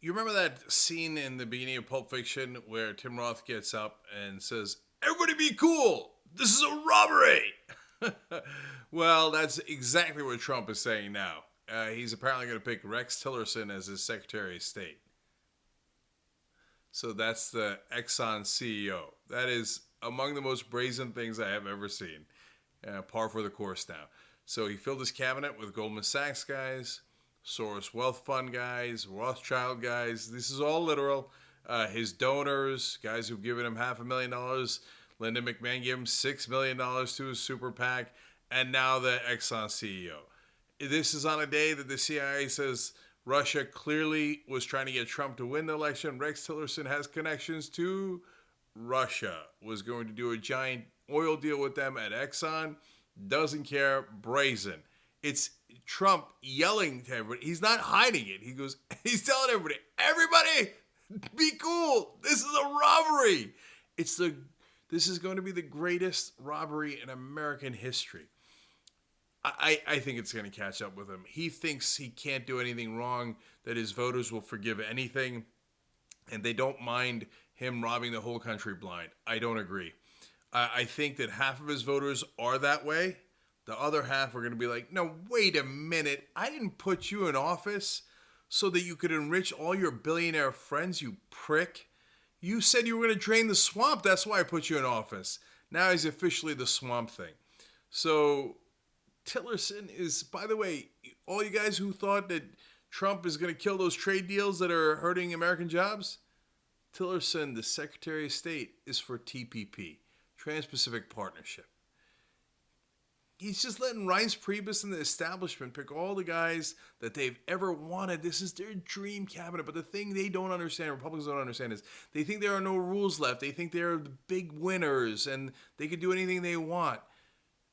You remember that scene in the beginning of Pulp Fiction where Tim Roth gets up and says, "Everybody be cool. This is a robbery." Well, that's exactly what Trump is saying now. He's apparently going to pick Rex Tillerson as his Secretary of State. So that's the Exxon CEO. That is among the most brazen things I have ever seen. Par for the course now. So he filled his cabinet with Goldman Sachs guys, Soros Wealth Fund guys, Rothschild guys. This is all literal. His donors, guys who've given him $500,000. Linda McMahon gave him $6 million to his super PAC, and now the Exxon CEO. This is on a day that the CIA says Russia clearly was trying to get Trump to win the election. Rex Tillerson has connections to Russia, was going to do a giant oil deal with them at Exxon. Doesn't care, brazen. It's Trump yelling to everybody. He's not hiding it. He's telling everybody, be cool. This is a robbery. This is going to be the greatest robbery in American history. I think it's going to catch up with him. He thinks he can't do anything wrong, that his voters will forgive anything, and they don't mind him robbing the whole country blind. I don't agree. I think that half of his voters are that way. The other half are going to be like, no, wait a minute. I didn't put you in office so that you could enrich all your billionaire friends, you prick. You said you were going to drain the swamp. That's why I put you in office. Now he's officially the swamp thing. So Tillerson is, by the way, all you guys who thought that Trump is going to kill those trade deals that are hurting American jobs, Tillerson, the Secretary of State, is for TPP, Trans-Pacific Partnership. He's just letting Reince Priebus and the establishment pick all the guys that they've ever wanted. This is their dream cabinet. But the thing they don't understand, Republicans don't understand, is they think there are no rules left. They think they're the big winners and they can do anything they want.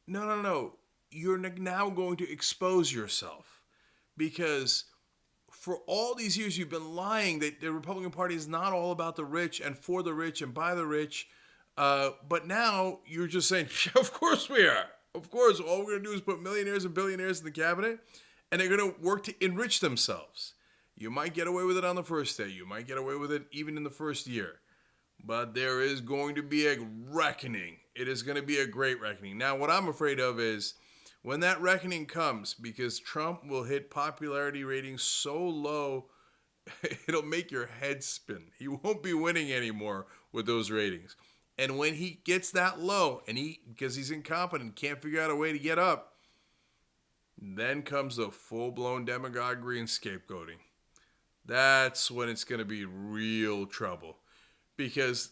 No. You're now going to expose yourself because for all these years you've been lying that the Republican Party is not all about the rich and for the rich and by the rich. But now you're just saying, of course we are. Of course, all we're going to do is put millionaires and billionaires in the cabinet, and they're going to work to enrich themselves. You might get away with it on the first day. You might get away with it even in the first year. But there is going to be a reckoning. It is going to be a great reckoning. Now, what I'm afraid of is when that reckoning comes, because Trump will hit popularity ratings so low, it'll make your head spin. He won't be winning anymore with those ratings. And when he gets that low, and because he's incompetent, can't figure out a way to get up, then comes the full-blown demagoguery and scapegoating. That's when it's going to be real trouble. Because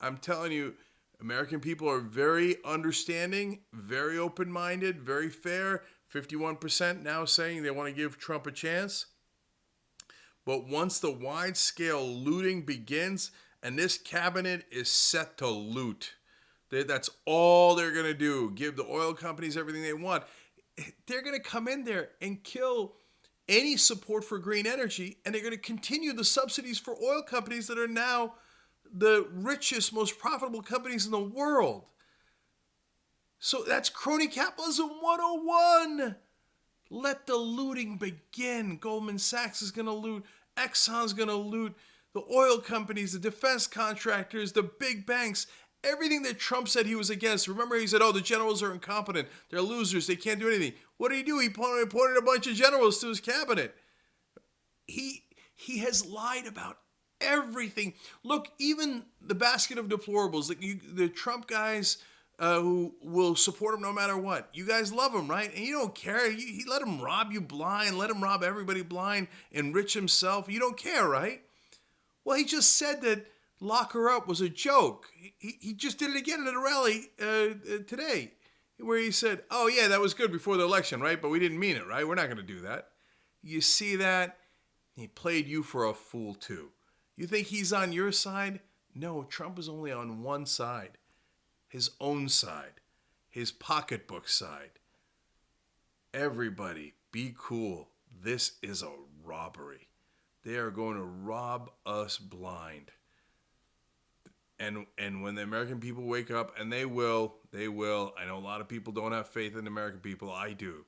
I'm telling you, American people are very understanding, very open-minded, very fair. 51% now saying they want to give Trump a chance. But once the wide-scale looting begins, and this cabinet is set to loot. That's all they're going to do. Give the oil companies everything they want. They're going to come in there and kill any support for green energy, and they're going to continue the subsidies for oil companies that are now the richest, most profitable companies in the world. So that's crony capitalism 101. Let the looting begin. Goldman Sachs is going to loot. Exxon's going to loot. The oil companies, the defense contractors, the big banks, everything that Trump said he was against. Remember, he said, the generals are incompetent. They're losers. They can't do anything. What did he do? He appointed a bunch of generals to his cabinet. He has lied about everything. Look, even the basket of deplorables, the Trump guys who will support him no matter what. You guys love him, right? And you don't care. He let him rob you blind, let him rob everybody blind, enrich himself. You don't care, right? Well, he just said that lock her up was a joke. He just did it again at a rally today where he said, oh, yeah, that was good before the election, right? But we didn't mean it, right? We're not going to do that. You see that? He played you for a fool, too. You think he's on your side? No, Trump is only on one side, his own side, his pocketbook side. Everybody, be cool. This is a robbery. They are going to rob us blind. And when the American people wake up, and they will. I know a lot of people don't have faith in the American people. I do.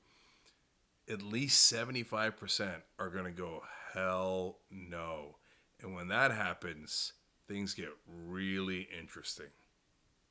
at least 75% are going to go, hell no. And when that happens, things get really interesting.